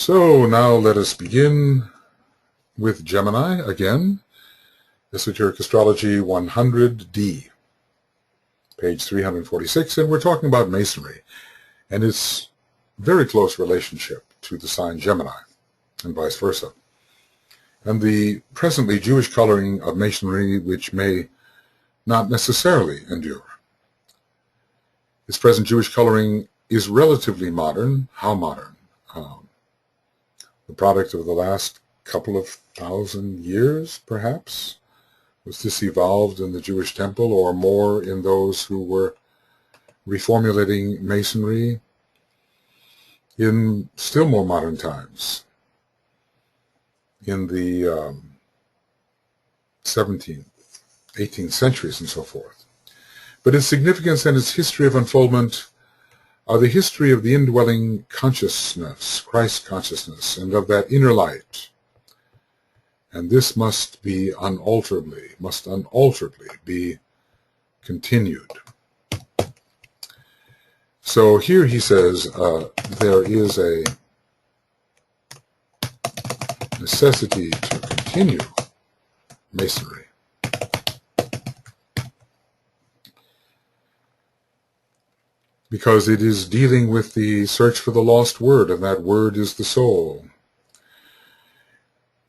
So now let us begin with Gemini again, Esoteric Astrology 100D, page 346, and we're talking about Masonry and its very close relationship to the sign Gemini and vice versa, and the presently Jewish coloring of Masonry which may not necessarily endure. Its present Jewish coloring is relatively modern. How modern? The product of the last couple of thousand years, perhaps? Was this evolved in the Jewish temple or more in those who were reformulating Masonry in still more modern times, in the 17th, 18th centuries and so forth? But its significance and its history of unfoldment are the history of the indwelling consciousness, Christ consciousness, and of that inner light. And this must unalterably be continued. So here he says there is a necessity to continue Masonry. Because it is dealing with the search for the lost word, and that word is the soul.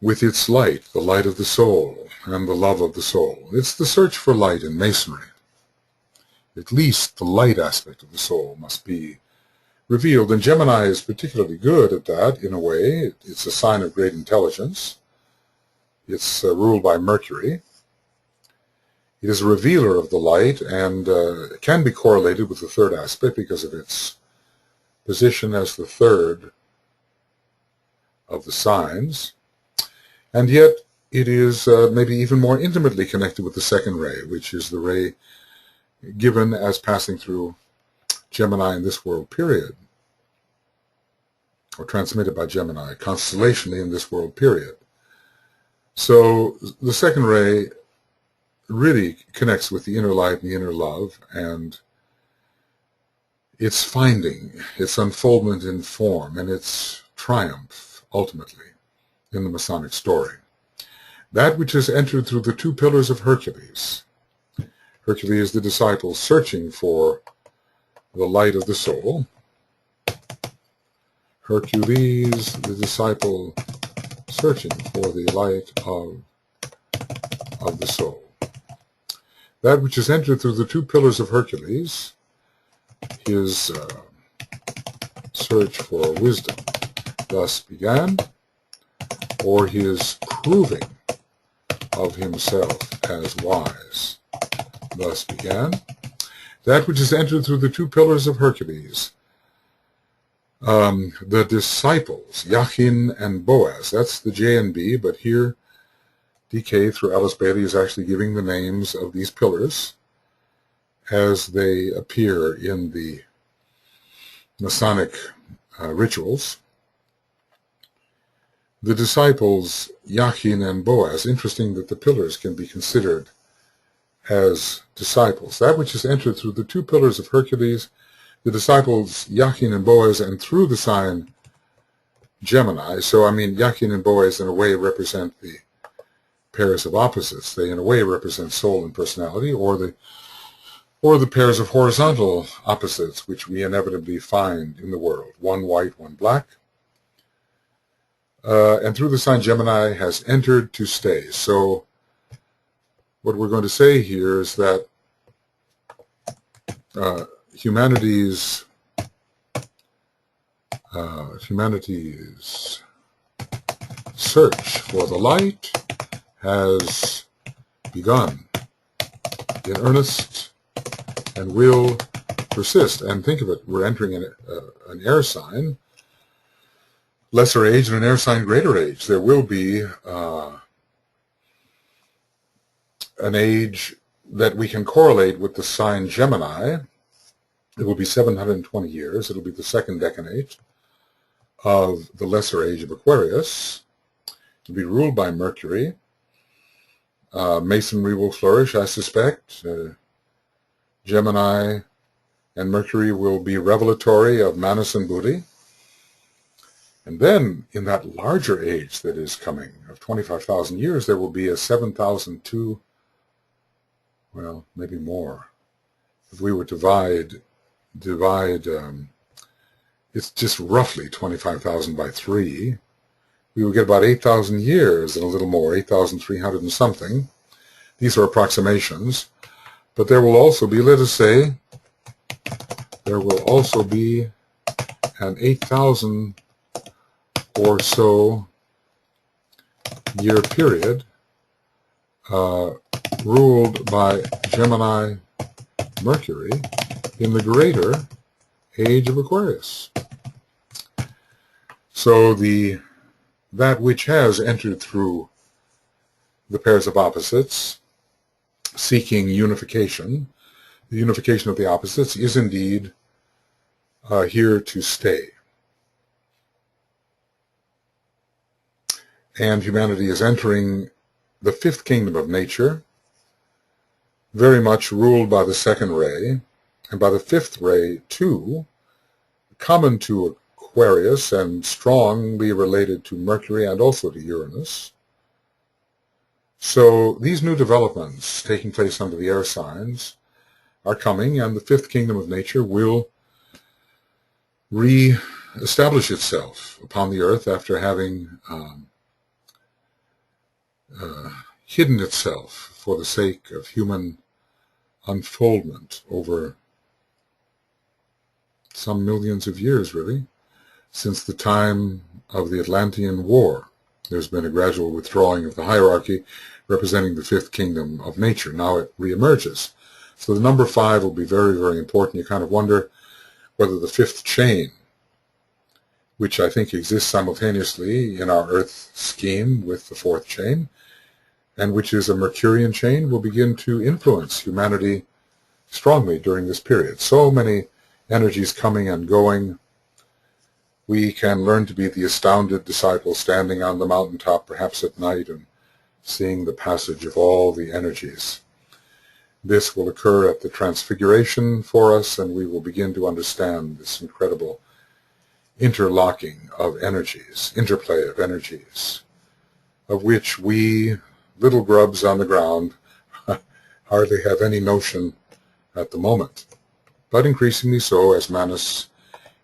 With its light, the light of the soul, and the love of the soul. It's the search for light in Masonry. At least the light aspect of the soul must be revealed, and Gemini is particularly good at that, in a way. It's a sign of great intelligence. It's ruled by Mercury. It is a revealer of the light and can be correlated with the third aspect because of its position as the third of the signs. And yet it is maybe even more intimately connected with the second ray, which is the ray given as passing through Gemini in this world period, or transmitted by Gemini, constellationally in this world period. So the second ray really connects with the inner light and the inner love, and its finding, its unfoldment in form, and its triumph, ultimately, in the Masonic story. That which has entered through the two pillars of Hercules. Hercules, the disciple searching for the light of the soul. Hercules, the disciple searching for the light of the soul. That which has entered through the two pillars of Hercules, his search for wisdom, thus began, or his proving of himself as wise, thus began. That which has entered through the two pillars of Hercules, the disciples, Jachin and Boaz, that's the J and B, but here DK through Alice Bailey is actually giving the names of these pillars as they appear in the Masonic rituals. The disciples, Jachin and Boaz, interesting that the pillars can be considered as disciples. That which has entered through the two pillars of Hercules, the disciples, Jachin and Boaz, and through the sign Gemini. So, Jachin and Boaz in a way represent the pairs of opposites. They in a way represent soul and personality, or the pairs of horizontal opposites which we inevitably find in the world, one white, one black. And through the sign Gemini has entered to stay. So what we're going to say here is that humanity's search for the light has begun in earnest and will persist. And think of it, we're entering an air sign, lesser age, and an air sign, greater age. There will be an age that we can correlate with the sign Gemini. It will be 720 years. It'll be the second decade of the lesser age of Aquarius. It'll be ruled by Mercury. Masonry will flourish, I suspect. Gemini and Mercury will be revelatory of Manas and Buddhi. And then in that larger age that is coming of 25,000 years, there will be a 7,002, well, maybe more. If we were to divide, it's just roughly 25,000 by 3, we would get about 8,000 years and a little more, 8,300 and something. These are approximations. But there will also be, let us say, there will also be an 8,000 or so year period ruled by Gemini Mercury in the greater age of Aquarius. So that which has entered through the pairs of opposites, seeking unification, the unification of the opposites is indeed here to stay. And humanity is entering the fifth kingdom of nature, very much ruled by the second ray, and by the fifth ray too, common to Aquarius and strongly related to Mercury and also to Uranus. So these new developments taking place under the air signs are coming, and the fifth kingdom of nature will re-establish itself upon the earth after having hidden itself for the sake of human unfoldment over some millions of years, really. Since the time of the Atlantean War, there's been a gradual withdrawing of the hierarchy representing the fifth kingdom of nature. Now it reemerges. So the number 5 will be very, very important. You kind of wonder whether the fifth chain, which I think exists simultaneously in our Earth scheme with the fourth chain, and which is a Mercurian chain, will begin to influence humanity strongly during this period. So many energies coming and going. We can learn to be the astounded disciple standing on the mountaintop, perhaps at night, and seeing the passage of all the energies. This will occur at the Transfiguration for us, and we will begin to understand this incredible interlocking of energies, interplay of energies, of which we, little grubs on the ground, hardly have any notion at the moment, but increasingly so as Manus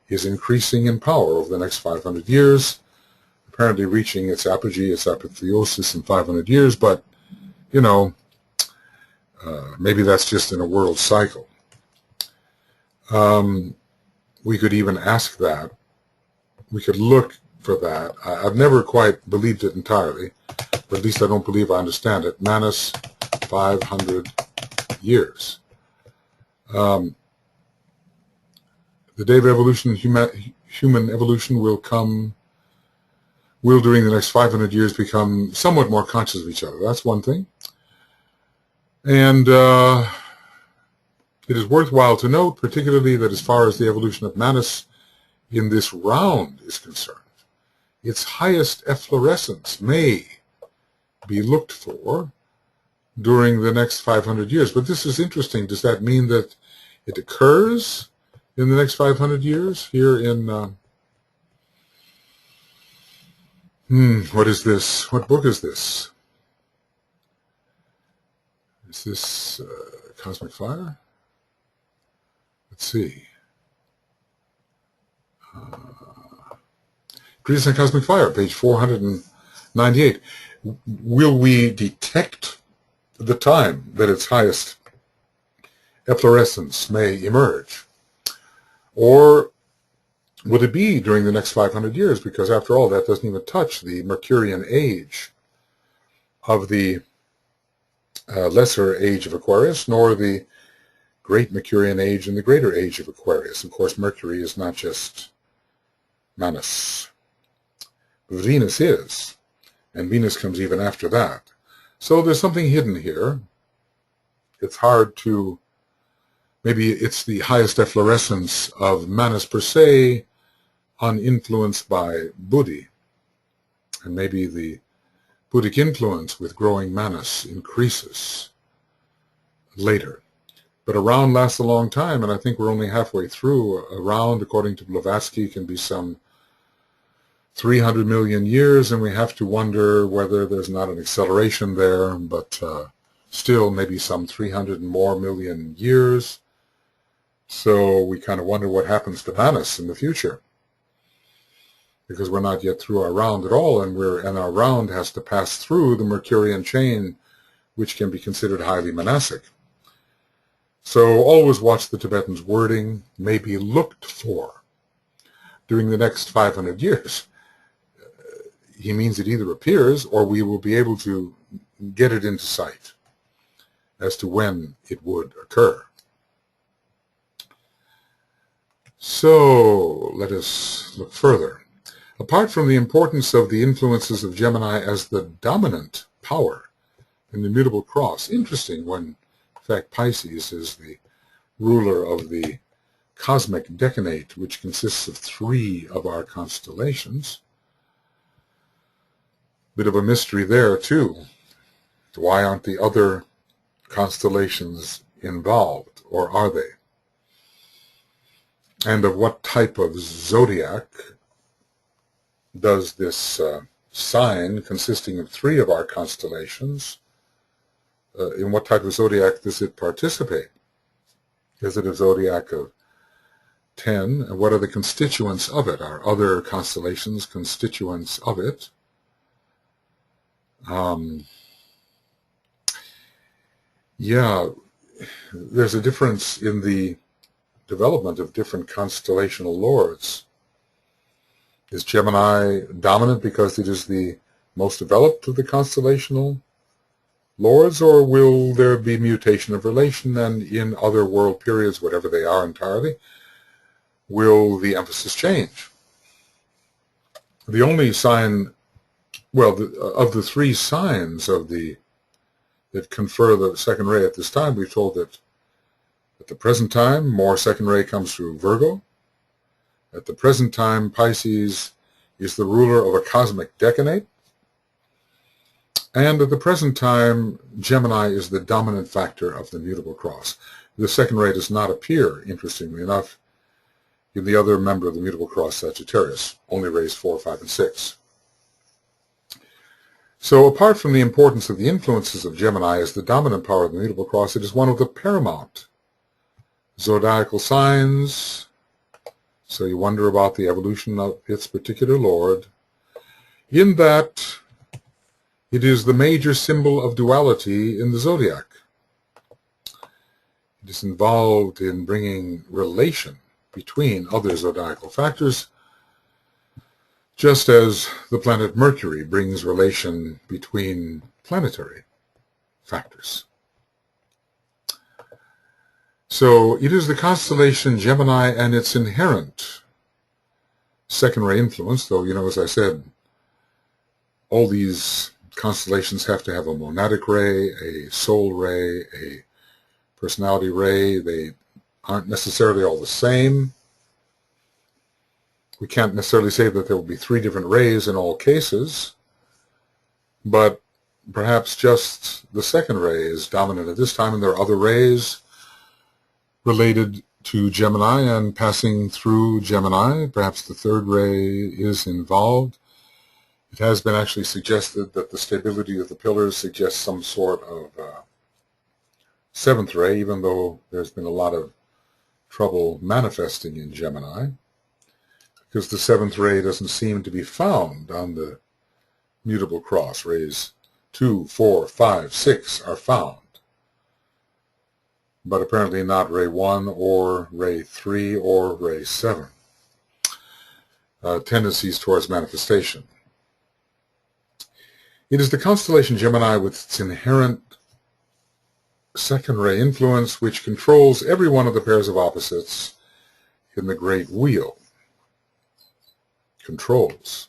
is increasing in power over the next 500 years, apparently reaching its apogee, its apotheosis in 500 years, but, you know, maybe that's just in a world cycle. We could even ask that. We could look for that. I've never quite believed it entirely, but at least I don't believe I understand it. Manus, 500 years. The day of evolution, human evolution will during the next 500 years become somewhat more conscious of each other. That's one thing. And it is worthwhile to note, particularly that as far as the evolution of Manus in this round is concerned, its highest efflorescence may be looked for during the next 500 years. But this is interesting. Does that mean that it occurs in the next 500 years here in, what is this? What book is this? Is this Cosmic Fire? Let's see. Greetings on Cosmic Fire, page 498. Will we detect the time that its highest efflorescence may emerge? Or would it be during the next 500 years? Because after all, that doesn't even touch the Mercurian age of the lesser age of Aquarius, nor the great Mercurian age and the greater age of Aquarius. Of course, Mercury is not just Manus. Venus is, and Venus comes even after that. So there's something hidden here. It's hard to, maybe it's the highest efflorescence of Manus per se, uninfluenced by Buddhi. And maybe the Buddhic influence with growing Manus increases later. But a round lasts a long time, and I think we're only halfway through. A round, according to Blavatsky, can be some 300 million years, and we have to wonder whether there's not an acceleration there, but still maybe some 300 and more million years. So we kind of wonder what happens to Manus in the future, because we're not yet through our round at all, and our round has to pass through the Mercurian chain, which can be considered highly Manasic. So always watch the Tibetan's wording, may be looked for during the next 500 years. He means it either appears or we will be able to get it into sight as to when it would occur. So let us look further. Apart from the importance of the influences of Gemini as the dominant power in the mutable cross, interesting when, in fact, Pisces is the ruler of the cosmic decanate, which consists of 3 of our constellations. Bit of a mystery there, too. Why aren't the other constellations involved, or are they? And of what type of zodiac does this sign, consisting of 3 of our constellations, in what type of zodiac does it participate? Is it a zodiac of 10? And what are the constituents of it? Are other constellations constituents of it? Yeah, there's a difference in the development of different constellational lords. Is Gemini dominant because it is the most developed of the constellational lords, or will there be mutation of relation, and in other world periods, whatever they are entirely, will the emphasis change? The only sign, well, of the 3 signs that confer the second ray at this time, we've told that at the present time, more second ray comes through Virgo. At the present time, Pisces is the ruler of a cosmic decanate. And at the present time, Gemini is the dominant factor of the mutable cross. The second ray does not appear, interestingly enough, in the other member of the mutable cross, Sagittarius, only rays 4, 5, and 6. So apart from the importance of the influences of Gemini as the dominant power of the mutable cross, it is one of the paramount zodiacal signs. So you wonder about the evolution of its particular lord, in that it is the major symbol of duality in the zodiac. It is involved in bringing relation between other zodiacal factors, just as the planet Mercury brings relation between planetary factors. So it is the constellation Gemini and its inherent second ray influence, though, as I said, all these constellations have to have a monadic ray, a soul ray, a personality ray. They aren't necessarily all the same. We can't necessarily say that there will be 3 different rays in all cases, but perhaps just the second ray is dominant at this time, and there are other rays related to Gemini and passing through Gemini. Perhaps the third ray is involved. It has been actually suggested that the stability of the pillars suggests some sort of 7th ray, even though there's been a lot of trouble manifesting in Gemini, because the 7th ray doesn't seem to be found on the mutable cross. Rays 2, 4, 5, 6 are found, but apparently not ray 1 or ray 3 or ray 7. Tendencies towards manifestation. It is the constellation Gemini with its inherent second ray influence which controls every one of the pairs of opposites in the great wheel. Controls.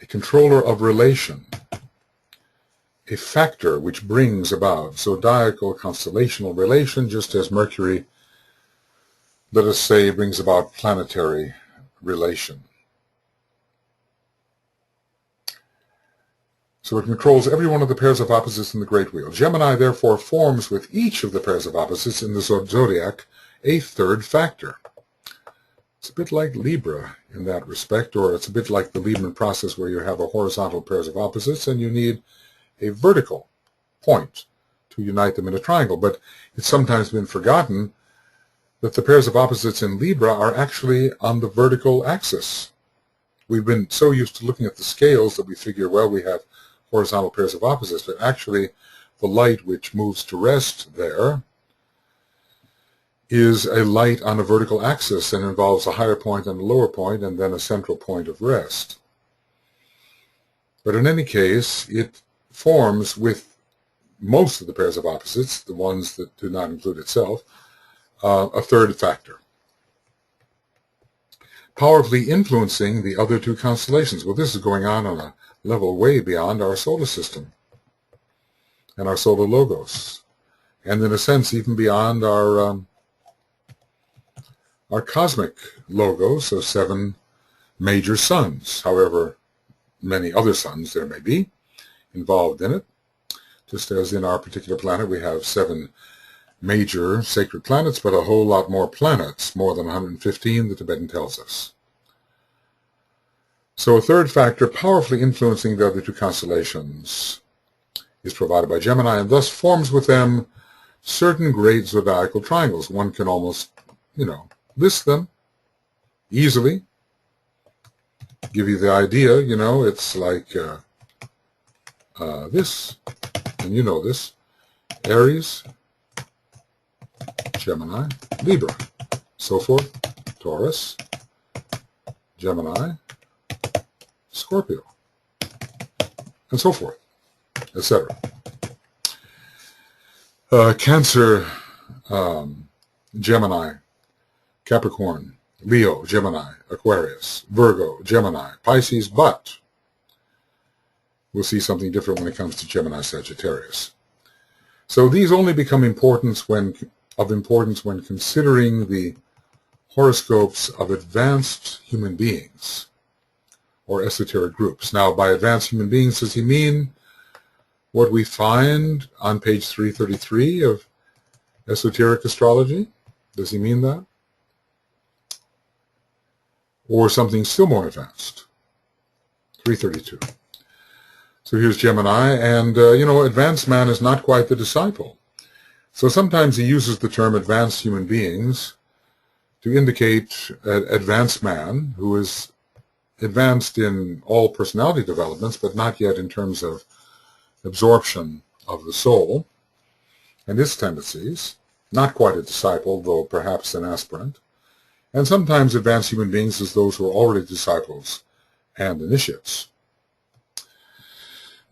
A controller of relation. A factor which brings about zodiacal constellational relation, just as Mercury, let us say, brings about planetary relation. So it controls every one of the pairs of opposites in the great wheel. Gemini, therefore, forms with each of the pairs of opposites in the zodiac a third factor. It's a bit like Libra in that respect, or it's a bit like the Liebman process where you have a horizontal pairs of opposites and you need a vertical point to unite them in a triangle. But it's sometimes been forgotten that the pairs of opposites in Libra are actually on the vertical axis. We've been so used to looking at the scales that we figure, well, we have horizontal pairs of opposites, but actually the light which moves to rest there is a light on a vertical axis and involves a higher point and a lower point and then a central point of rest. But in any case, it forms with most of the pairs of opposites, the ones that do not include itself, a third factor, powerfully influencing the other two constellations. Well, this is going on a level way beyond our solar system and our solar logos, and in a sense even beyond our cosmic logos of 7 major suns, however many other suns there may be involved in it. Just as in our particular planet we have 7 major sacred planets, but a whole lot more planets, more than 115, the Tibetan tells us. So a third factor powerfully influencing the other two constellations is provided by Gemini, and thus forms with them certain great zodiacal triangles. One can almost, list them easily, give you the idea, it's like this, and you know this: Aries, Gemini, Libra, so forth, Taurus, Gemini, Scorpio, and so forth, etc. Cancer, Gemini, Capricorn, Leo, Gemini, Aquarius, Virgo, Gemini, Pisces, but we'll see something different when it comes to Gemini, Sagittarius. So these only become of importance when considering the horoscopes of advanced human beings or esoteric groups. Now, by advanced human beings, does he mean what we find on page 333 of Esoteric Astrology? Does he mean that? Or something still more advanced? 332. So here's Gemini, and, advanced man is not quite the disciple. So sometimes he uses the term advanced human beings to indicate an advanced man who is advanced in all personality developments, but not yet in terms of absorption of the soul and its tendencies, not quite a disciple, though perhaps an aspirant. And sometimes advanced human beings as those who are already disciples and initiates.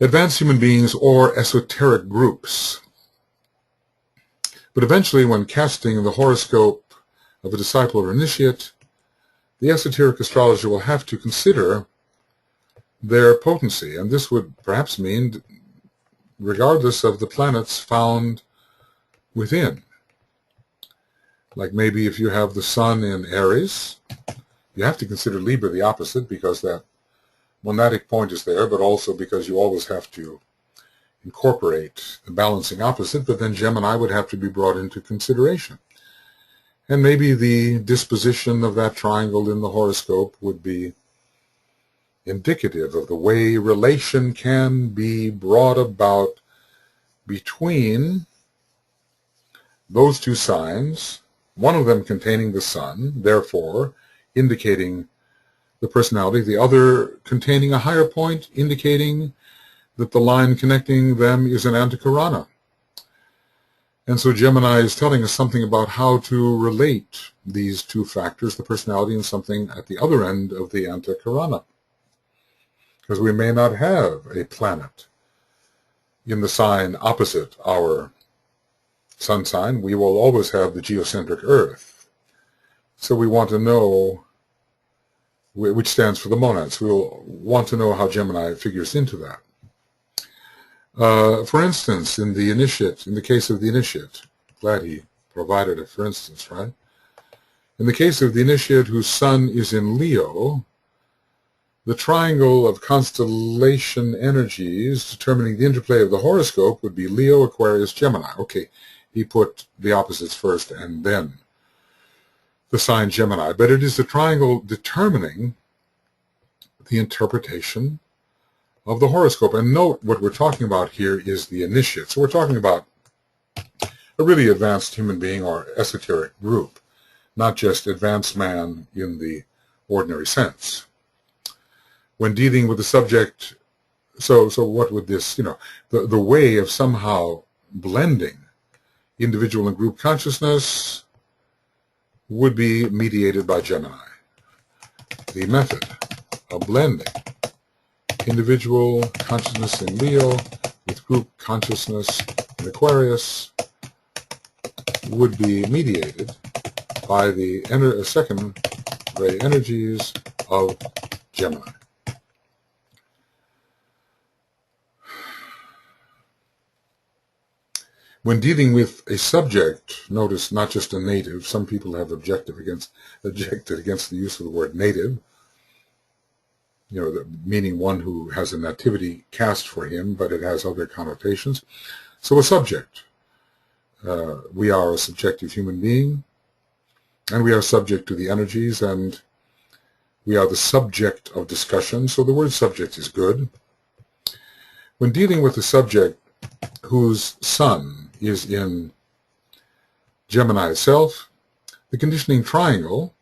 Advanced human beings or esoteric groups. But eventually, when casting the horoscope of a disciple or initiate, the esoteric astrologer will have to consider their potency, and this would perhaps mean regardless of the planets found within. Like maybe if you have the sun in Aries, you have to consider Libra the opposite because that monadic point is there, but also because you always have to incorporate the balancing opposite, but then Gemini would have to be brought into consideration. And maybe the disposition of that triangle in the horoscope would be indicative of the way relation can be brought about between those two signs, one of them containing the sun, therefore indicating the personality, the other containing a higher point, indicating that the line connecting them is an antikarana. And so Gemini is telling us something about how to relate these two factors, the personality and something at the other end of the antikarana. Because we may not have a planet in the sign opposite our sun sign. We will always have the geocentric Earth. So we want to know, which stands for the monads. We will want to know how Gemini figures into that. For instance, in the case of the initiate, glad he provided it for instance, right? In the case of the initiate whose sun is in Leo, the triangle of constellation energies determining the interplay of the horoscope would be Leo, Aquarius, Gemini. Okay, he put the opposites first and then the sign Gemini, but it is the triangle determining the interpretation of the horoscope. And note, what we're talking about here is the initiate. So we're talking about a really advanced human being or esoteric group, not just advanced man in the ordinary sense. When dealing with the subject, so what would this, the way of somehow blending individual and group consciousness would be mediated by Gemini. The method of blending individual consciousness in Leo with group consciousness in Aquarius would be mediated by the second ray energies of Gemini. When dealing with a subject, notice not just a native, some people have objected against the use of the word native, meaning one who has a nativity cast for him, but it has other connotations. So a subject. We are a subjective human being, and we are subject to the energies, and we are the subject of discussion, so the word subject is good. When dealing with a subject whose sun is in Gemini itself, the conditioning triangle,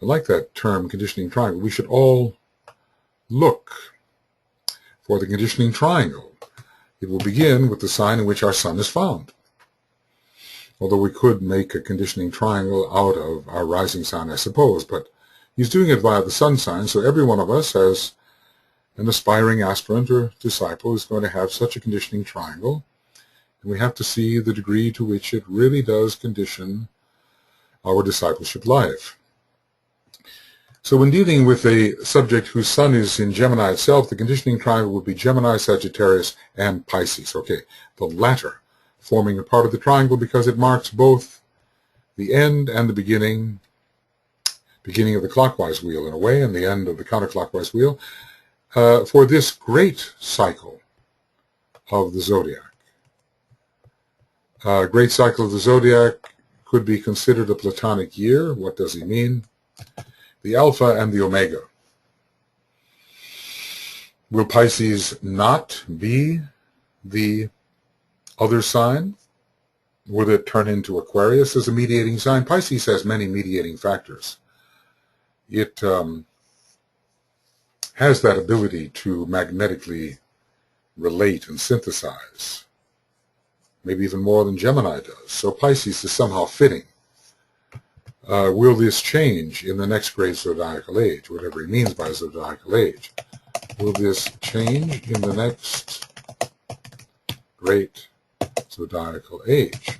I like that term, conditioning triangle, we should all look for the conditioning triangle. It will begin with the sign in which our sun is found. Although we could make a conditioning triangle out of our rising sign, I suppose, but he's doing it via the sun sign, so every one of us as an aspiring aspirant or disciple is going to have such a conditioning triangle, and we have to see the degree to which it really does condition our discipleship life. So when dealing with a subject whose sun is in Gemini itself, the conditioning triangle would be Gemini, Sagittarius, and Pisces. Okay, the latter forming a part of the triangle because it marks both the end and the beginning of the clockwise wheel in a way, and the end of the counterclockwise wheel, for this great cycle of the zodiac. Great cycle of the zodiac could be considered a Platonic year. What does he mean? The Alpha and the Omega. Will Pisces not be the other sign? Will it turn into Aquarius as a mediating sign? Pisces has many mediating factors. It has that ability to magnetically relate and synthesize, maybe even more than Gemini does. So Pisces is somehow fitting. Will this change in the next great zodiacal age, whatever he means by zodiacal age? Will this change in the next great zodiacal age?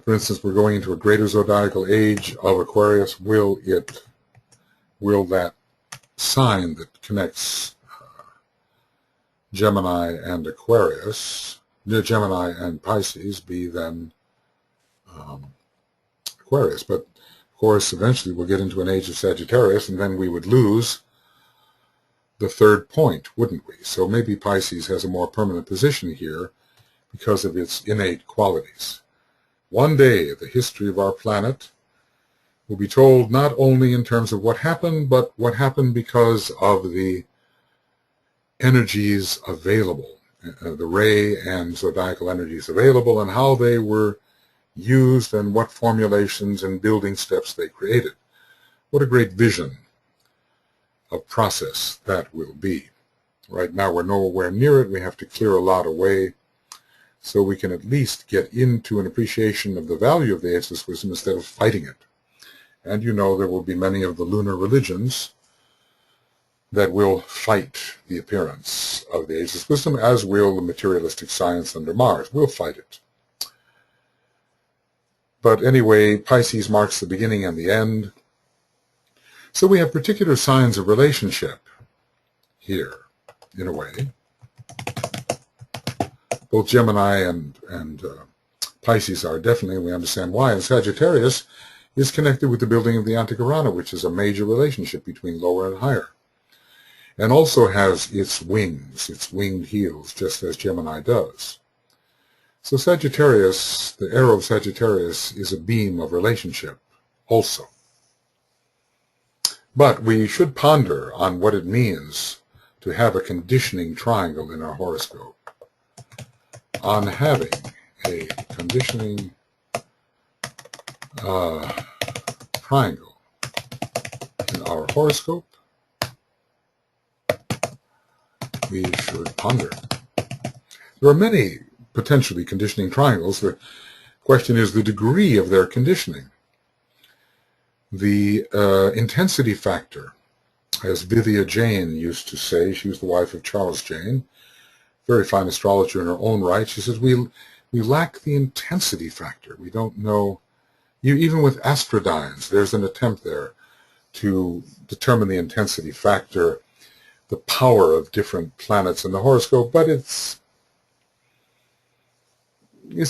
For instance, we're going into a greater zodiacal age of Aquarius. Will that sign that connects Gemini and Aquarius, Gemini and Pisces, be then Aquarius? But of course, eventually we'll get into an age of Sagittarius, and then we would lose the third point, wouldn't we? So maybe Pisces has a more permanent position here because of its innate qualities. One day, the history of our planet will be told not only in terms of what happened, but what happened because of the energies available, the ray and zodiacal energies available, and how they were used and what formulations and building steps they created. What a great vision of process that will be. Right now we're nowhere near it. We have to clear a lot away so we can at least get into an appreciation of the value of the ageless wisdom instead of fighting it. And there will be many of the lunar religions that will fight the appearance of the ageless wisdom, as will the materialistic science under Mars. We'll fight it. But anyway, Pisces marks the beginning and the end. So we have particular signs of relationship here, in a way. Both Gemini and Pisces are definitely, we understand why. And Sagittarius is connected with the building of the Antakarana, which is a major relationship between lower and higher, and also has its wings, its winged heels, just as Gemini does. So Sagittarius, the arrow of Sagittarius, is a beam of relationship also. But we should ponder on what it means to have a conditioning triangle in our horoscope. On having a conditioning triangle in our horoscope, we should ponder. There are many potentially conditioning triangles. The question is the degree of their conditioning. The intensity factor, as Vivian Jane used to say, she was the wife of Charles Jane, very fine astrologer in her own right. She says, we lack the intensity factor. We don't know, even with astrodynes, there's an attempt there to determine the intensity factor, the power of different planets in the horoscope, but it's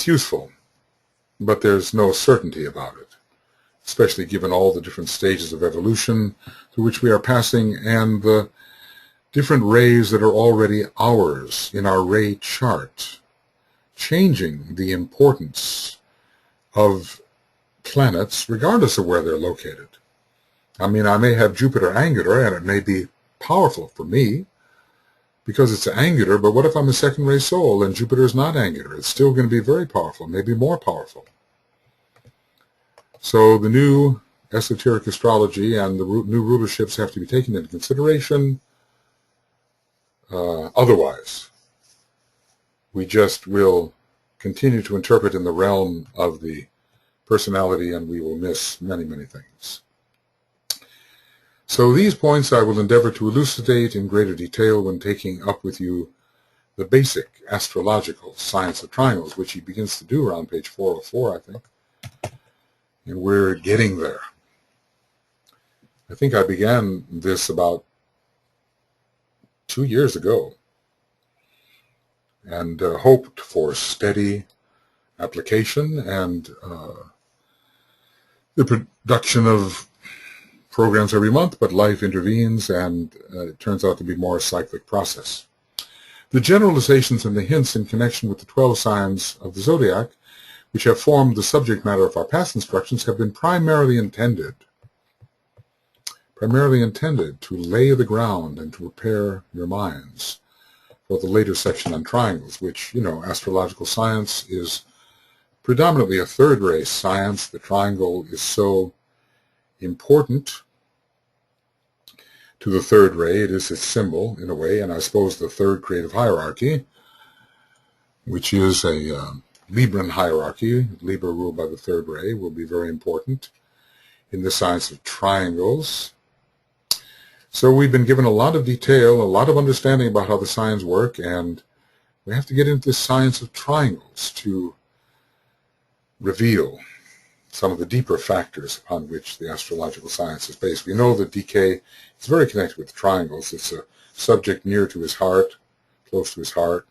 useful, but there's no certainty about it, especially given all the different stages of evolution through which we are passing and the different rays that are already ours in our ray chart, changing the importance of planets regardless of where they're located. I mean, I may have Jupiter angular and it may be powerful for me because it's angular, but what if I'm a second ray soul and Jupiter is not angular? It's still going to be very powerful, maybe more powerful. So the new esoteric astrology and the new rulerships have to be taken into consideration. Otherwise, we just will continue to interpret in the realm of the personality and we will miss many, many things. So these points I will endeavor to elucidate in greater detail when taking up with you the basic astrological science of triangles, which he begins to do around page 404, I think. And we're getting there. I think I began this about 2 years ago and hoped for steady application and the production of programs every month, but life intervenes and it turns out to be more a cyclic process. The generalizations and the hints in connection with the 12 signs of the zodiac, which have formed the subject matter of our past instructions, have been primarily intended to lay the ground and to prepare your minds for the later section on triangles, which, astrological science is predominantly a third-ray science. The triangle is so important to the third ray. It is its symbol, in a way, and I suppose the third creative hierarchy, which is a Libran hierarchy, Libra ruled by the third ray, will be very important in the science of triangles. So we've been given a lot of detail, a lot of understanding about how the signs work, and we have to get into the science of triangles to reveal some of the deeper factors upon which the astrological science is based. We know that DK is very connected with triangles. It's a subject near to his heart, close to his heart.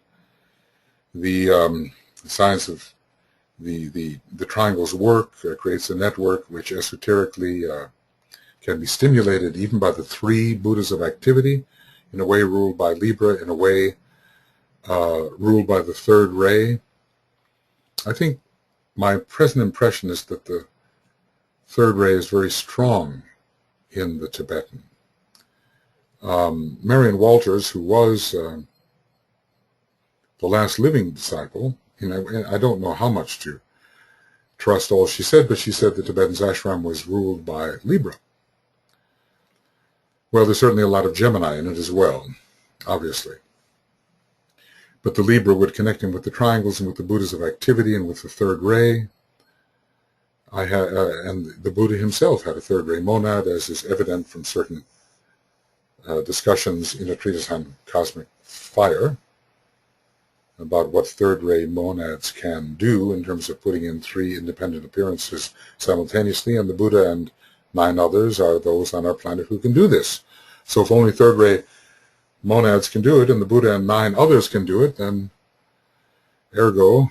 The science of the triangles work creates a network which esoterically can be stimulated even by the 3 Buddhas of activity, in a way ruled by Libra, in a way ruled by the third ray. I think my present impression is that the third ray is very strong in the Tibetan. Marion Walters, who was the last living disciple, I don't know how much to trust all she said, but she said the Tibetan ashram was ruled by Libra. Well, there's certainly a lot of Gemini in it as well, obviously. But the Libra would connect him with the triangles and with the Buddhas of activity and with the third ray. And the Buddha himself had a third ray monad, as is evident from certain discussions in a treatise on cosmic fire about what third ray monads can do in terms of putting in 3 independent appearances simultaneously, and the Buddha and 9 others are those on our planet who can do this. So if only third ray monads can do it, and the Buddha and 9 others can do it, then ergo,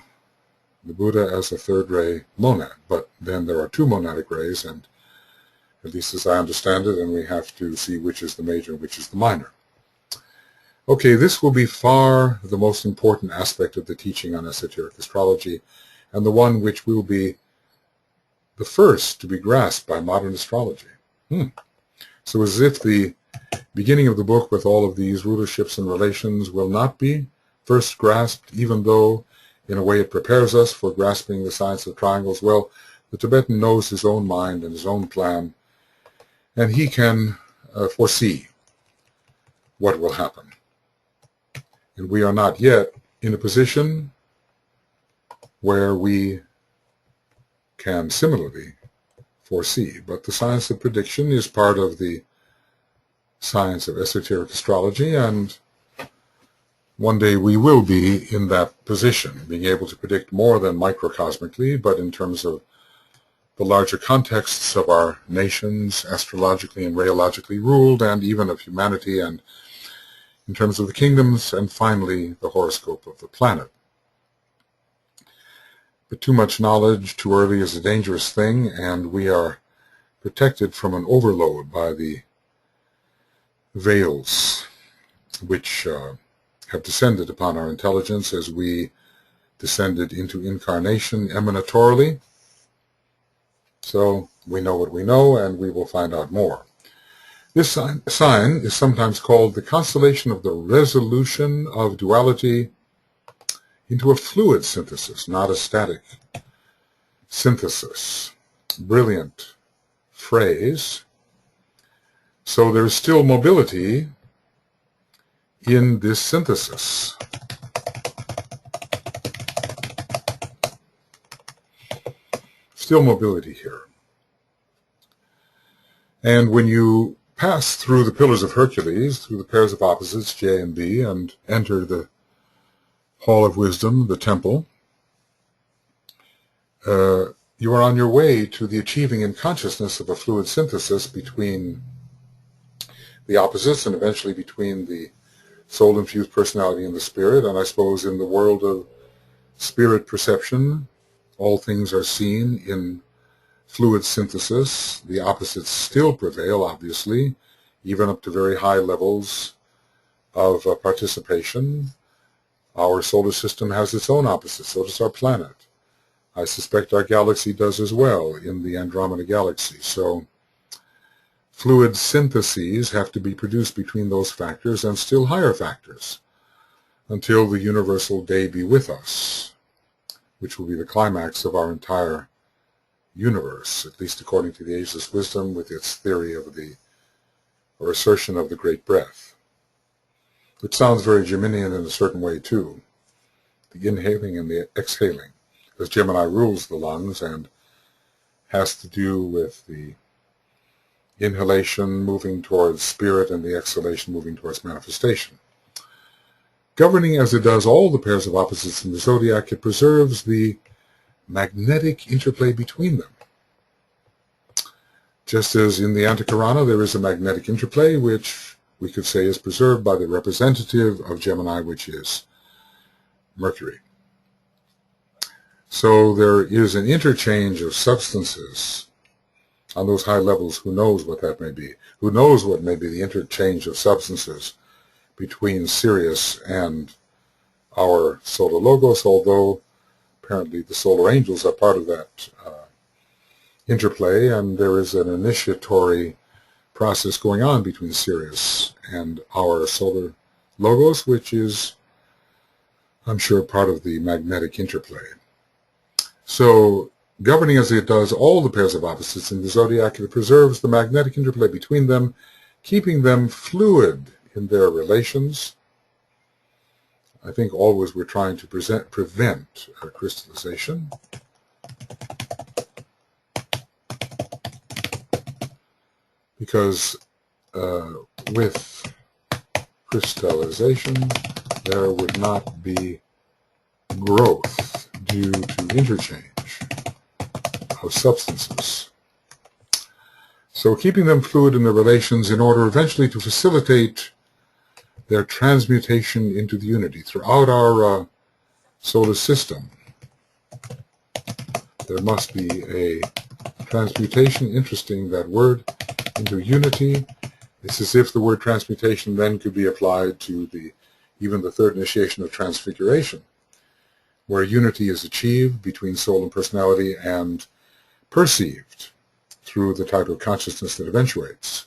the Buddha as a third ray monad. But then there are 2 monadic rays, and at least as I understand it, and we have to see which is the major and which is the minor. Okay, this will be far the most important aspect of the teaching on esoteric astrology, and the one which will be the first to be grasped by modern astrology. So as if the beginning of the book with all of these rulerships and relations will not be first grasped, even though in a way it prepares us for grasping the science of triangles. Well, the Tibetan knows his own mind and his own plan, and he can foresee what will happen. And we are not yet in a position where we can similarly foresee. But the science of prediction is part of the science of esoteric astrology, and one day we will be in that position, being able to predict more than microcosmically, but in terms of the larger contexts of our nations, astrologically and rheologically ruled, and even of humanity, and in terms of the kingdoms, and finally the horoscope of the planet. But too much knowledge too early is a dangerous thing, and we are protected from an overload by the veils which have descended upon our intelligence as we descended into incarnation emanatorily. So we know what we know, and we will find out more. This sign is sometimes called the constellation of the resolution of duality into a fluid synthesis, not a static synthesis. Brilliant phrase. So there is still mobility in this synthesis. Still mobility here. And when you pass through the pillars of Hercules, through the pairs of opposites, J and B, and enter the Hall of Wisdom, the temple, you are on your way to the achieving in consciousness of a fluid synthesis between the opposites and eventually between the soul-infused personality and the spirit. And I suppose in the world of spirit perception, all things are seen in fluid synthesis. The opposites still prevail, obviously, even up to very high levels of participation. Our solar system has its own opposites, so does our planet. I suspect our galaxy does as well in the Andromeda Galaxy. So fluid syntheses have to be produced between those factors and still higher factors until the universal day be with us, which will be the climax of our entire universe, at least according to the ageless wisdom with its theory of or assertion of the great breath. It sounds very Geminian in a certain way too, the inhaling and the exhaling, as Gemini rules the lungs and has to do with the inhalation moving towards spirit and the exhalation moving towards manifestation. Governing as it does all the pairs of opposites in the zodiac, it preserves the magnetic interplay between them. Just as in the Antikarana there is a magnetic interplay, which we could say is preserved by the representative of Gemini, which is Mercury. So there is an interchange of substances on those high levels. Who knows what that may be? Who knows what may be the interchange of substances between Sirius and our solar logos, although apparently the solar angels are part of that interplay, and there is an initiatory process going on between Sirius and our solar logos, which is, I'm sure, part of the magnetic interplay. So, governing as it does all the pairs of opposites in the zodiac, it preserves the magnetic interplay between them, keeping them fluid in their relations. I think always we're trying to prevent crystallization. Because with crystallization, there would not be growth due to interchange of substances. So keeping them fluid in their relations in order eventually to facilitate their transmutation into the unity throughout our solar system. There must be a transmutation, interesting that word, into unity. It's as if the word transmutation then could be applied to the even the third initiation of transfiguration, where unity is achieved between soul and personality and perceived through the type of consciousness that eventuates.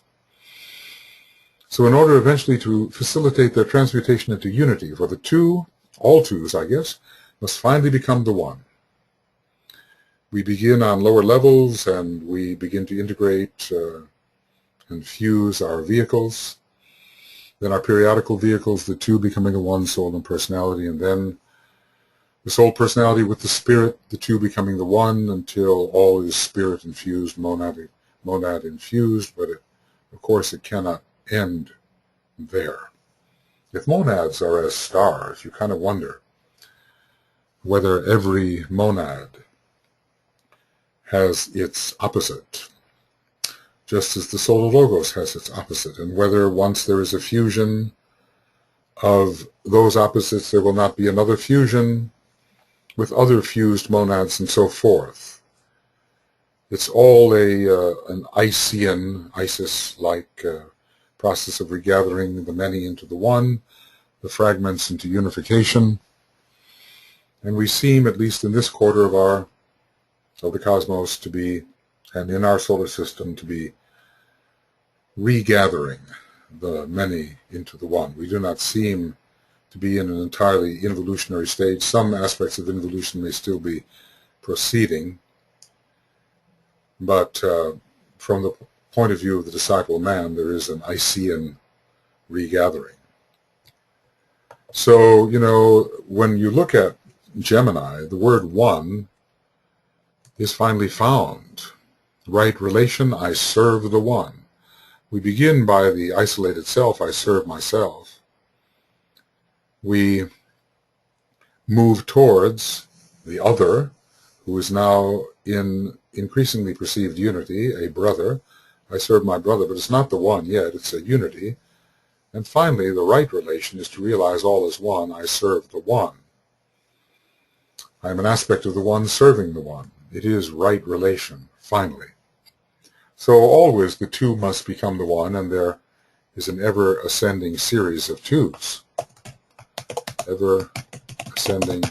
So in order eventually to facilitate their transmutation into unity, for the two, all twos, I guess, must finally become the one. We begin on lower levels and we begin to integrate and fuse our vehicles. Then our periodical vehicles, the two becoming a one, soul and personality, and then the soul personality with the spirit, the two becoming the one, until all is spirit infused, monad infused, but of course it cannot end there. If monads are as stars, you kind of wonder whether every monad has its opposite, just as the solar logos has its opposite, and whether once there is a fusion of those opposites, there will not be another fusion with other fused monads and so forth. It's all an Isis-like process of regathering the many into the one, the fragments into unification, and we seem, at least in this quarter of the cosmos, to be, and in our solar system, to be regathering the many into the one. We do not seem to be in an entirely involutionary stage. Some aspects of involution may still be proceeding, but from the point of view of the disciple man, there is an Isian regathering. So, when you look at Gemini, the word one is finally found. Right relation, I serve the one. We begin by the isolated self, I serve myself. We move towards the other, who is now in increasingly perceived unity, a brother. I serve my brother, but it's not the one yet, it's a unity. And finally, the right relation is to realize all is one, I serve the one. I am an aspect of the one serving the one. It is right relation, finally. So always the two must become the one, and there is an ever-ascending series of twos. Ever-ascending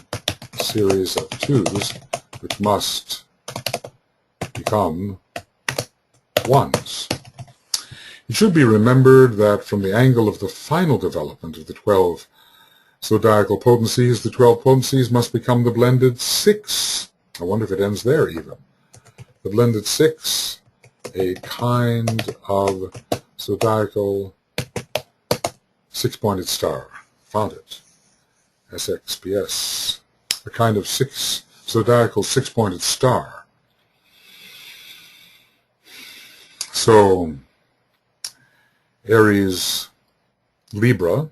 series of twos, which must become ones. It should be remembered that from the angle of the final development of the 12 zodiacal potencies, the 12 potencies must become the blended 6. I wonder if it ends there even. The blended 6, a kind of zodiacal six-pointed star. Found it. SXPS. A kind of zodiacal six-pointed star. So, Aries, Libra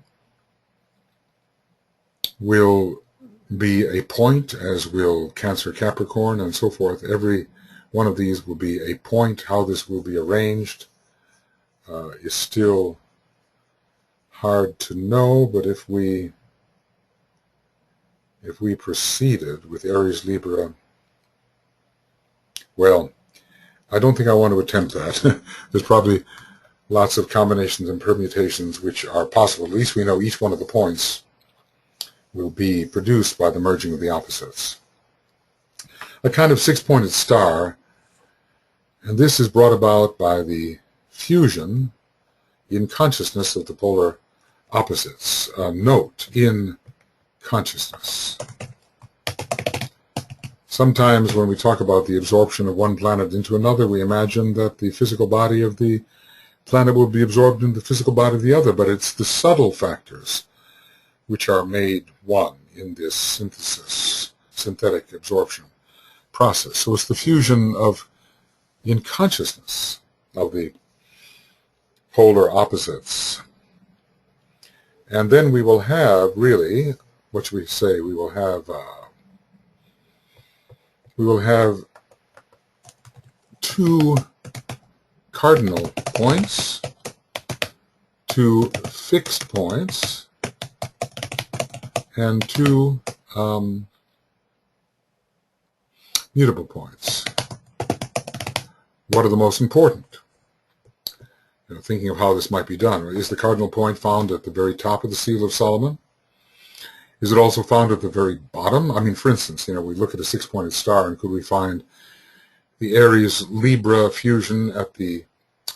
will be a point, as will Cancer, Capricorn, and so forth. Every one of these will be a point. How this will be arranged is still hard to know, but if we proceeded with Aries, Libra, well, I don't think I want to attempt that. There's probably lots of combinations and permutations which are possible. At least we know each one of the points will be produced by the merging of the opposites. A kind of six-pointed star, and this is brought about by the fusion in consciousness of the polar opposites. Note, in consciousness. Sometimes when we talk about the absorption of one planet into another, we imagine that the physical body of the planet will be absorbed in the physical body of the other, but it's the subtle factors which are made one in this synthetic absorption process. So it's the fusion in consciousness of the polar opposites. And then we will have, really, what should we say? We will have two cardinal points, two fixed points, and two mutable points. What are the most important? Thinking of how this might be done. Is the cardinal point found at the very top of the Seal of Solomon? Is it also found at the very bottom? I mean, for instance, we look at a six-pointed star, and could we find the Aries-Libra fusion at the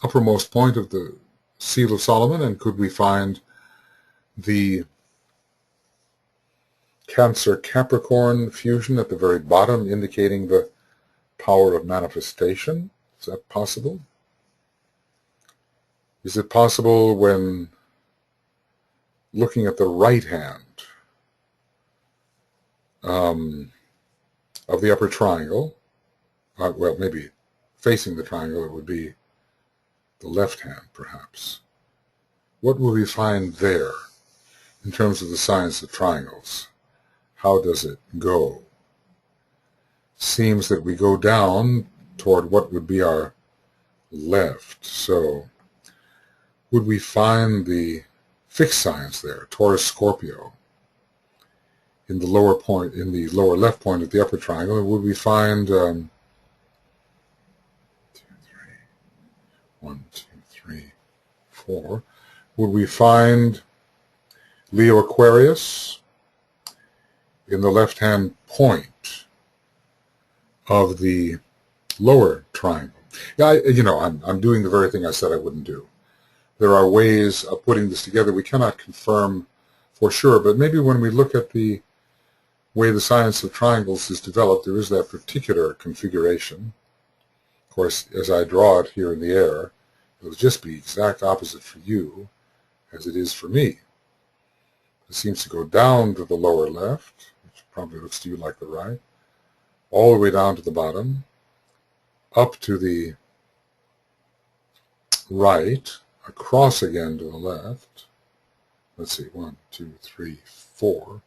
uppermost point of the Seal of Solomon, and could we find the Cancer-Capricorn fusion at the very bottom, indicating the power of manifestation? Is that possible? Is it possible when looking at the right hand of the upper triangle, well, maybe facing the triangle, it would be the left hand, perhaps. What will we find there in terms of the science of triangles? How does it go? Seems that we go down toward what would be our left. So would we find the fixed signs there, Taurus, Scorpio, in the lower point, in the lower left point of the upper triangle? And would we find 1, 2, 3, 4? Would we find Leo, Aquarius in the left-hand point of the lower triangle? Yeah, I'm doing the very thing I said I wouldn't do. There are ways of putting this together. We cannot confirm for sure, but maybe when we look at the way the science of triangles is developed, there is that particular configuration. Of course, as I draw it here in the air, it'll just be exact opposite for you as it is for me. It seems to go down to the lower left, which probably looks to you like the right, all the way down to the bottom, up to the right, across again to the left. Let's see, 1, 2, 3, 4.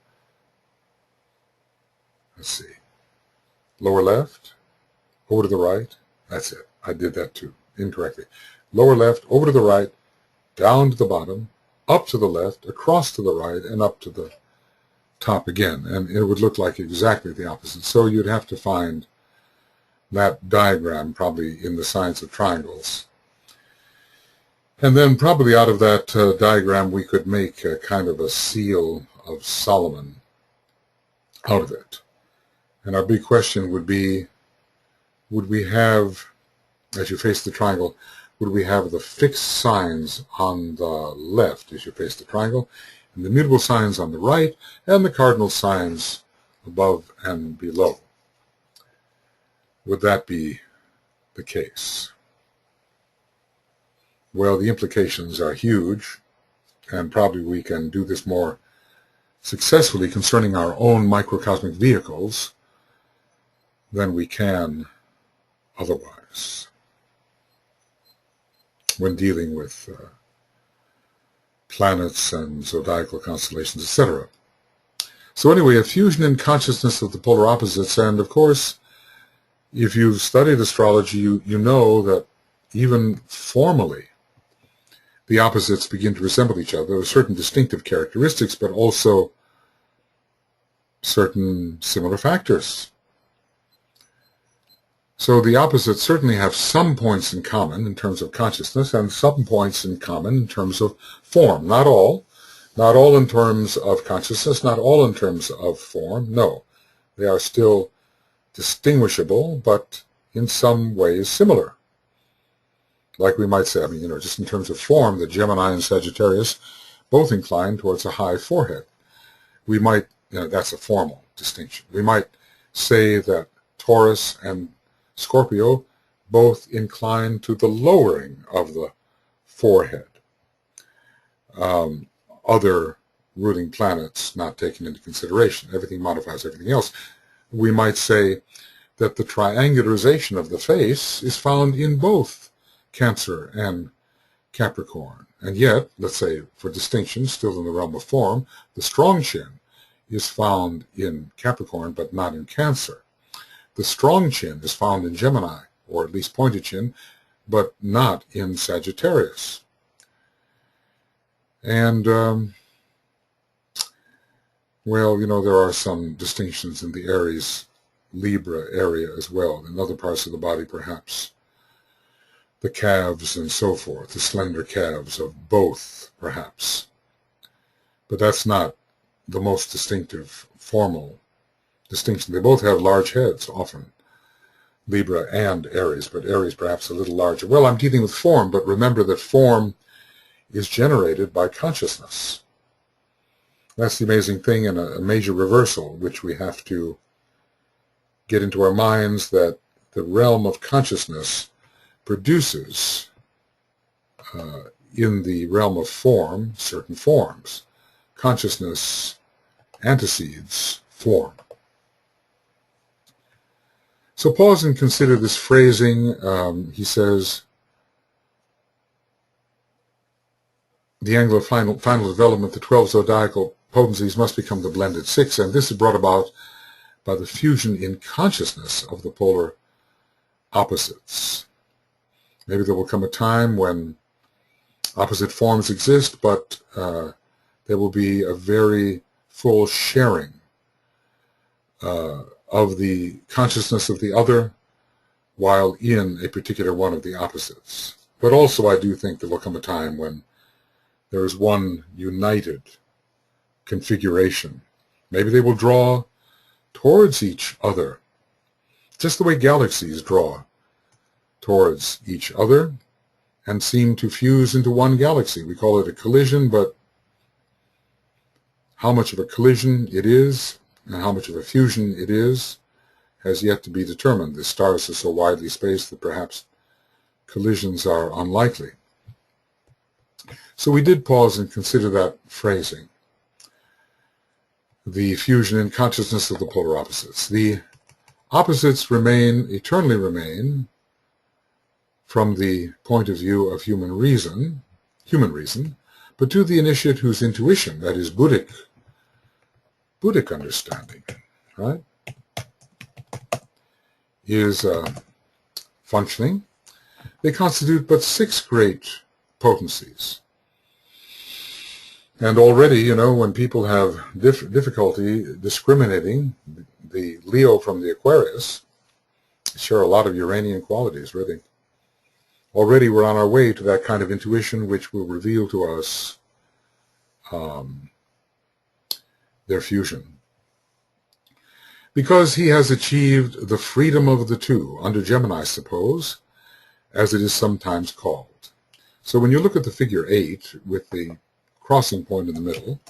Let's see. Lower left, over to the right. That's it. I did that too, incorrectly. Lower left, over to the right, down to the bottom, up to the left, across to the right, and up to the top again. And it would look like exactly the opposite. So you'd have to find that diagram probably in the science of triangles. And then probably out of that diagram we could make a kind of a seal of Solomon out of it. And our big question would be, would we have, as you face the triangle, would we have the fixed signs on the left as you face the triangle, and the mutable signs on the right, and the cardinal signs above and below? Would that be the case? Well, the implications are huge, and probably we can do this more successfully concerning our own microcosmic vehicles than we can otherwise when dealing with planets and zodiacal constellations, etc. So anyway, a fusion in consciousness of the polar opposites, and of course, if you've studied astrology, you know that even formally, the opposites begin to resemble each other. There are certain distinctive characteristics, but also certain similar factors. So the opposites certainly have some points in common in terms of consciousness, and some points in common in terms of form. Not all in terms of consciousness, not all in terms of form. No, they are still distinguishable, but in some ways similar. Like we might say, just in terms of form, the Gemini and Sagittarius both incline towards a high forehead. We might, that's a formal distinction. We might say that Taurus and Scorpio both incline to the lowering of the forehead. Other ruling planets not taken into consideration. Everything modifies everything else. We might say that the triangularization of the face is found in both Cancer and Capricorn. And yet, let's say for distinction, still in the realm of form, the strong chin is found in Capricorn, but not in Cancer. The strong chin is found in Gemini, or at least pointed chin, but not in Sagittarius. And, well, there are some distinctions in the Aries-Libra area as well, in other parts of the body perhaps. The calves and so forth, the slender calves of both, perhaps. But that's not the most distinctive formal distinction. They both have large heads, often, Libra and Aries, but Aries perhaps a little larger. Well, I'm dealing with form, but remember that form is generated by consciousness. That's the amazing thing, and a major reversal, which we have to get into our minds, that the realm of consciousness produces, in the realm of form, certain forms. Consciousness antecedes form. So pause and consider this phrasing. He says, the angle of final development, the 12 zodiacal potencies must become the blended 6, and this is brought about by the fusion in consciousness of the polar opposites. Maybe there will come a time when opposite forms exist, but there will be a very full sharing of the consciousness of the other while in a particular one of the opposites. But also I do think there will come a time when there is one united configuration. Maybe they will draw towards each other, just the way galaxies draw towards each other and seem to fuse into one galaxy. We call it a collision, but how much of a collision it is and how much of a fusion it is has yet to be determined. The stars are so widely spaced that perhaps collisions are unlikely. So we did pause and consider that phrasing, the fusion in consciousness of the polar opposites. The opposites eternally remain, from the point of view of human reason, but to the initiate whose intuition, that is Buddhic understanding, right, is functioning, they constitute but 6 great potencies. And already, when people have difficulty discriminating the Leo from the Aquarius, share a lot of Uranian qualities, really. Already we're on our way to that kind of intuition which will reveal to us their fusion. Because he has achieved the freedom of the two, under Gemini, suppose, as it is sometimes called. So when you look at the figure 8 with the crossing point in the middle,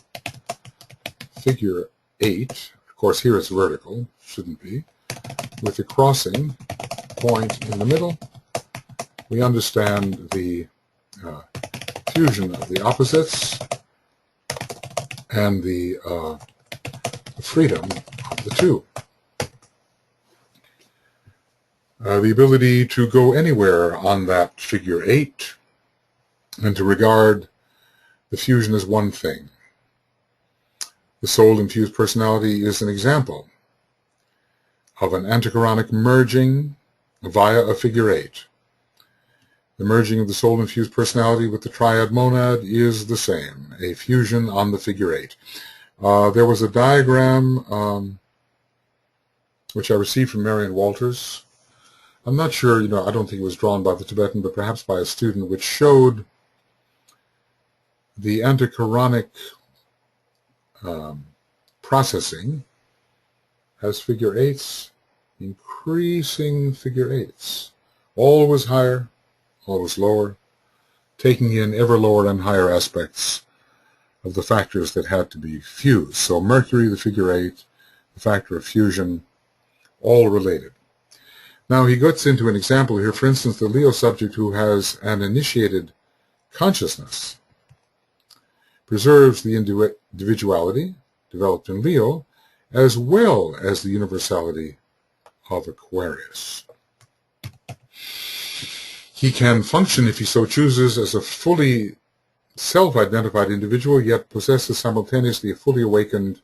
figure 8, of course here it's vertical, shouldn't be, with the crossing point in the middle, we understand the fusion of the opposites and the freedom of the two. The ability to go anywhere on that figure 8 and to regard the fusion as one thing. The soul-infused personality is an example of an antichoronic merging via a figure 8. The merging of the soul-infused personality with the triad monad is the same, a fusion on the figure 8. There was a diagram which I received from Marion Walters. I'm not sure, I don't think it was drawn by the Tibetan, but perhaps by a student, which showed the antichoronic processing as figure 8s, increasing figure 8s, always higher, always lower, taking in ever lower and higher aspects of the factors that had to be fused. So Mercury, the figure 8, the factor of fusion, all related. Now he gets into an example here, for instance, the Leo subject who has an initiated consciousness preserves the individuality developed in Leo as well as the universality of Aquarius. He can function, if he so chooses, as a fully self-identified individual, yet possesses simultaneously a fully awakened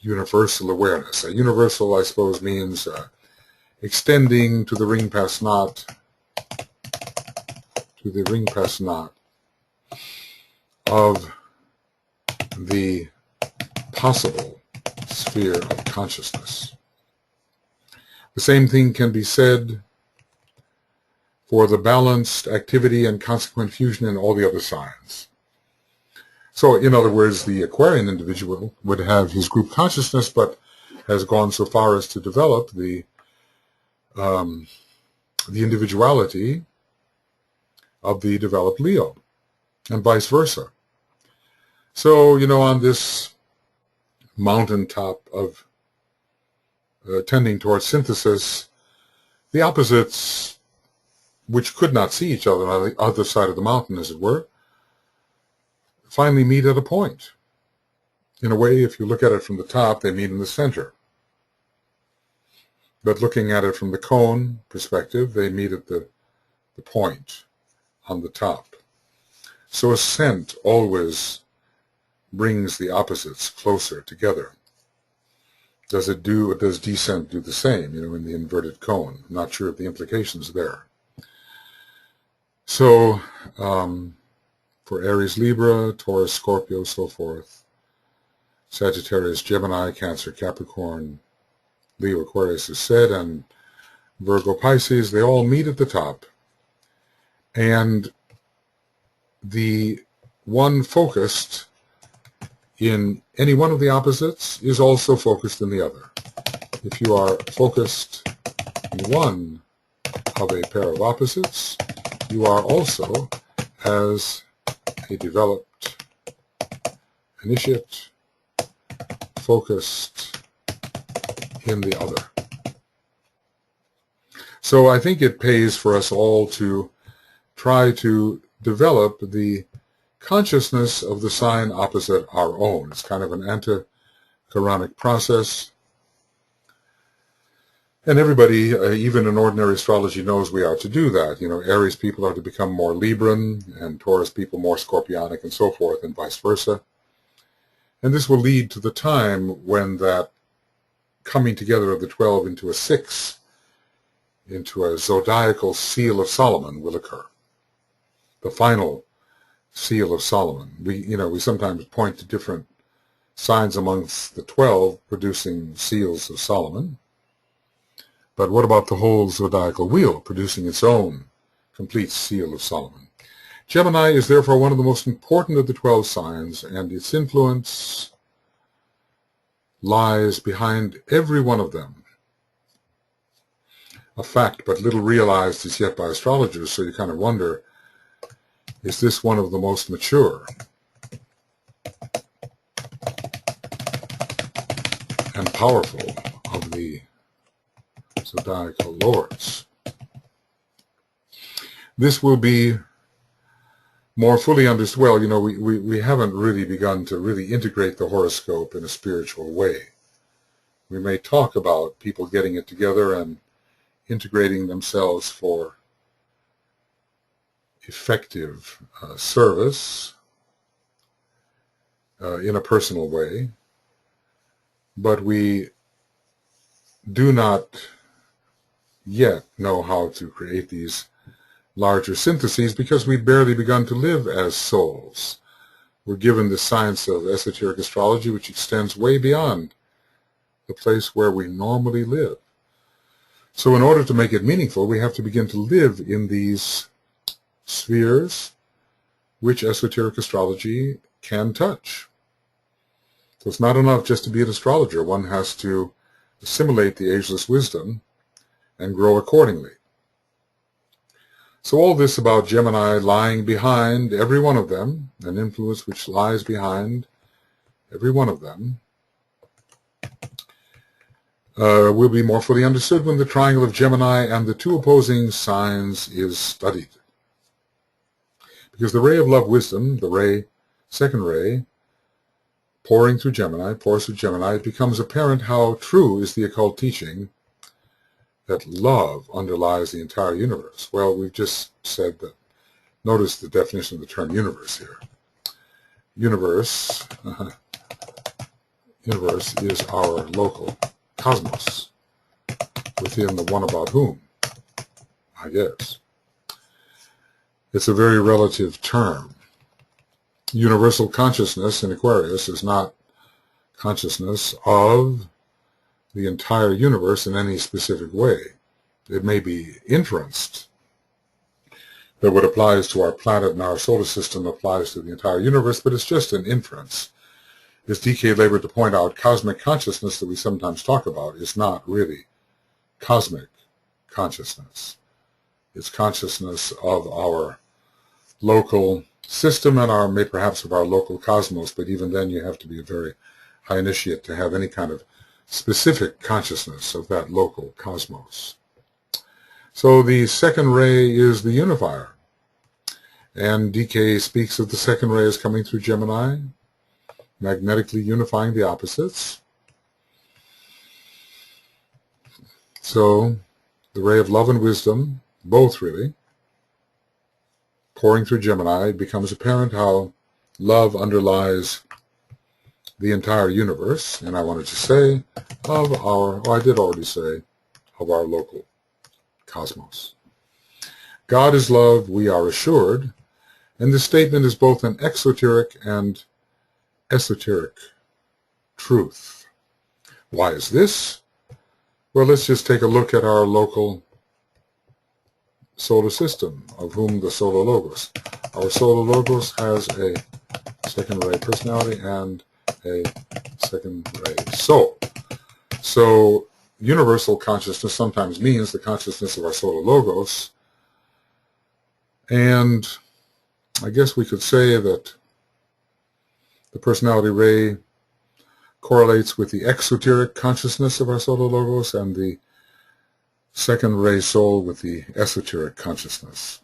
universal awareness. A universal, I suppose, means extending to the ring past naught, of the possible sphere of consciousness. The same thing can be said for the balanced activity and consequent fusion in all the other signs. So, in other words, the Aquarian individual would have his group consciousness, but has gone so far as to develop the individuality of the developed Leo, and vice versa. So, on this mountaintop of tending towards synthesis, the opposites, which could not see each other on the other side of the mountain, as it were, finally meet at a point. In a way, if you look at it from the top, they meet in the center. But looking at it from the cone perspective, they meet at the point on the top. So ascent always brings the opposites closer together. Does descent do the same, in the inverted cone? I'm not sure of the implications there. So, for Aries, Libra, Taurus, Scorpio, so forth, Sagittarius, Gemini, Cancer, Capricorn, Leo, Aquarius is said, and Virgo, Pisces, they all meet at the top. And the one focused in any one of the opposites is also focused in the other. If you are focused in one of a pair of opposites, you are also, as a developed initiate, focused in the other. So I think it pays for us all to try to develop the consciousness of the sign opposite our own. It's kind of an anti-Quranic process. And everybody, even in ordinary astrology, knows we are to do that. Aries people are to become more Libran, and Taurus people more Scorpionic, and so forth, and vice versa. And this will lead to the time when that coming together of the 12 into a 6, into a zodiacal seal of Solomon, will occur. The final seal of Solomon. We sometimes point to different signs amongst the 12 producing seals of Solomon. But what about the whole zodiacal wheel producing its own complete seal of Solomon? Gemini is therefore one of the most important of the 12 signs, and its influence lies behind every one of them. A fact but little realized as yet by astrologers, so you kind of wonder, is this one of the most mature and powerful of the zodiacal lords? This will be more fully understood. Well, we haven't really begun to really integrate the horoscope in a spiritual way. We may talk about people getting it together and integrating themselves for effective service in a personal way, but we do not yet know how to create these larger syntheses because we've barely begun to live as souls. We're given the science of esoteric astrology, which extends way beyond the place where we normally live. So in order to make it meaningful, we have to begin to live in these spheres which esoteric astrology can touch. So it's not enough just to be an astrologer. One has to assimilate the ageless wisdom and grow accordingly. So all this about Gemini lying behind every one of them, an influence which lies behind every one of them, will be more fully understood when the triangle of Gemini and the two opposing signs is studied. Because the ray of love wisdom, the second ray, pours through Gemini, it becomes apparent how true is the occult teaching that love underlies the entire universe. Well, we've just said that. Notice the definition of the term universe here. Universe is our local cosmos, within the one about whom, I guess. It's a very relative term. Universal consciousness in Aquarius is not consciousness of the entire universe in any specific way. It may be inferenced that what applies to our planet and our solar system applies to the entire universe, but it's just an inference. As DK labored to point out, cosmic consciousness that we sometimes talk about is not really cosmic consciousness. It's consciousness of our local system and perhaps of our local cosmos, but even then you have to be a very high initiate to have any kind of specific consciousness of that local cosmos. So the second ray is the unifier. And DK speaks of the second ray as coming through Gemini, magnetically unifying the opposites. So the ray of love and wisdom, both really, pouring through Gemini, it becomes apparent how love underlies the entire universe. And I wanted to say I did already say, of our local cosmos. God is love, we are assured. And this statement is both an exoteric and esoteric truth. Why is this? Well, let's just take a look at our local solar system, of whom the solar logos. Our solar logos has a second ray personality and a second ray soul. So universal consciousness sometimes means the consciousness of our solar logos. And I guess we could say that the personality ray correlates with the exoteric consciousness of our solar logos and the second ray soul with the esoteric consciousness.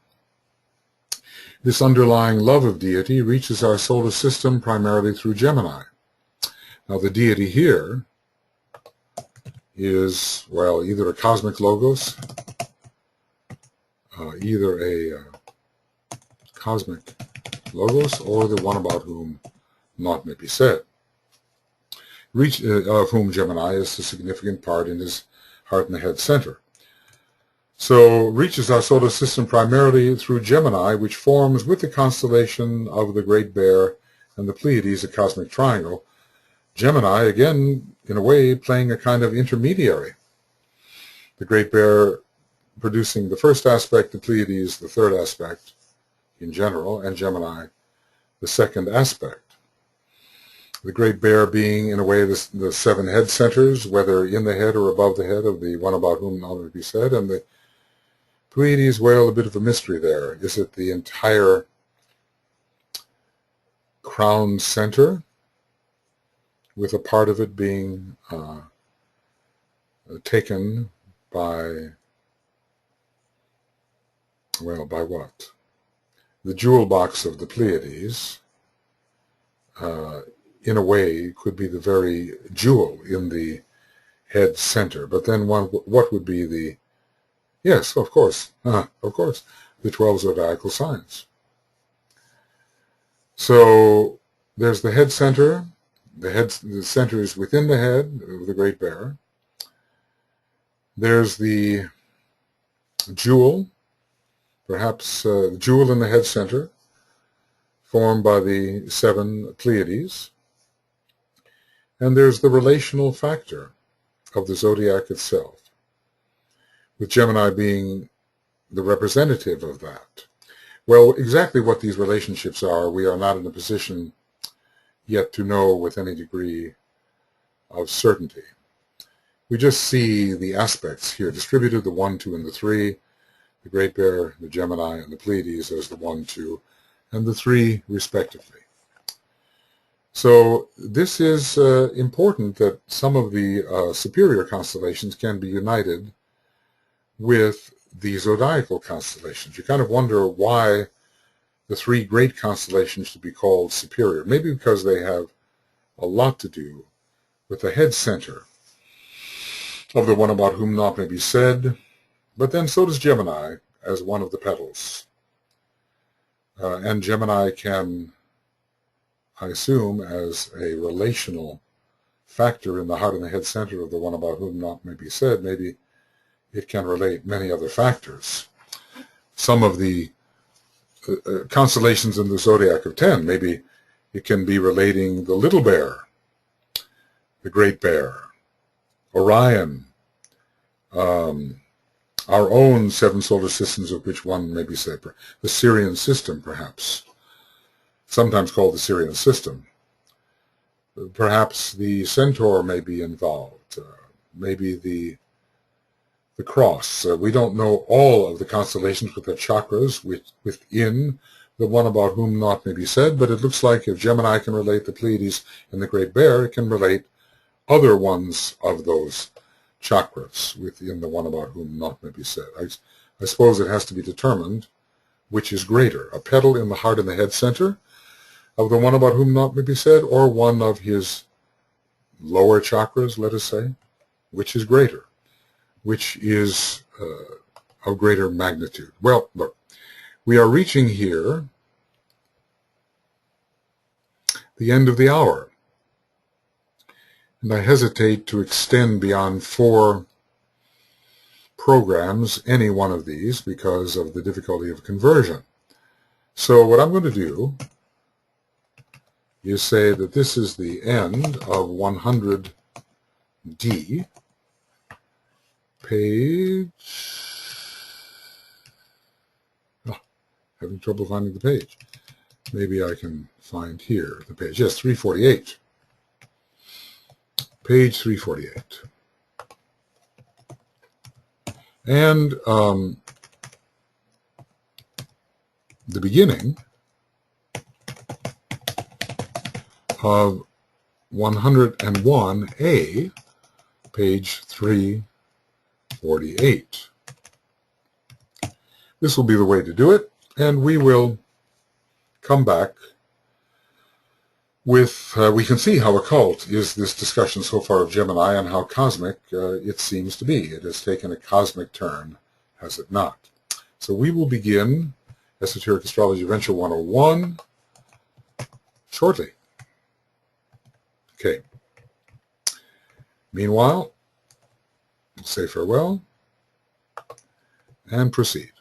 This underlying love of deity reaches our solar system primarily through Gemini. Now the deity here is, well, either a cosmic logos, cosmic logos, or the one about whom naught may be said, of whom Gemini is the significant part in his heart and the head center. So reaches our solar system primarily through Gemini, which forms with the constellation of the Great Bear and the Pleiades a cosmic triangle. Gemini, again, in a way, playing a kind of intermediary. The Great Bear producing the first aspect, the Pleiades the third aspect in general, and Gemini the second aspect. The Great Bear being, in a way, the seven head centers, whether in the head or above the head of the one about whom naught may be said, and the Pleiades, well, a bit of a mystery there. Is it the entire crown center, with a part of it being taken by, well, by what? The jewel box of the Pleiades, in a way, could be the very jewel in the head center. But then what would be the, yes, of course, the 12 zodiacal signs. So there's the head center. The center is within the head of the Great Bear. There's the jewel, perhaps the jewel in the head center, formed by the seven Pleiades. And there's the relational factor of the zodiac itself, with Gemini being the representative of that. Well, exactly what these relationships are, we are not in a position yet to know with any degree of certainty. We just see the aspects here distributed, the 1, 2, and the 3, the Great Bear, the Gemini, and the Pleiades as the 1, 2, and the 3 respectively. So this is important, that some of the superior constellations can be united with the zodiacal constellations. You kind of wonder why the 3 great constellations should be called superior. Maybe because they have a lot to do with the head center of the one about whom naught may be said, but then so does Gemini as one of the petals. And Gemini can, I assume, as a relational factor in the heart and the head center of the one about whom naught may be said, maybe it can relate many other factors. Some of the constellations in the zodiac of 10, maybe it can be relating the Little Bear, the Great Bear, Orion, our own 7 solar systems, of which one may be said, the Syrian system perhaps, sometimes called the Syrian system. Perhaps the centaur may be involved, maybe the cross. We don't know all of the constellations with the chakras within the one about whom naught may be said, but it looks like if Gemini can relate the Pleiades and the Great Bear, it can relate other ones of those chakras within the one about whom naught may be said. I suppose it has to be determined which is greater, a petal in the heart and the head center of the one about whom naught may be said, or one of his lower chakras, let us say. Which is greater? Which is of greater magnitude? Well, look, we are reaching here the end of the hour, and I hesitate to extend beyond 4 programs, any one of these, because of the difficulty of conversion. So what I'm going to do is say that this is the end of 100D, page, having trouble finding the page. Maybe I can find here the page. Yes, 348. Page 348. And the beginning of 101A, page 348. This will be the way to do it, and we will come back with, we can see how occult is this discussion so far of Gemini and how cosmic it seems to be. It has taken a cosmic turn, has it not? So we will begin Esoteric Astrology Adventure 101 shortly. Okay. Meanwhile, say farewell and proceed.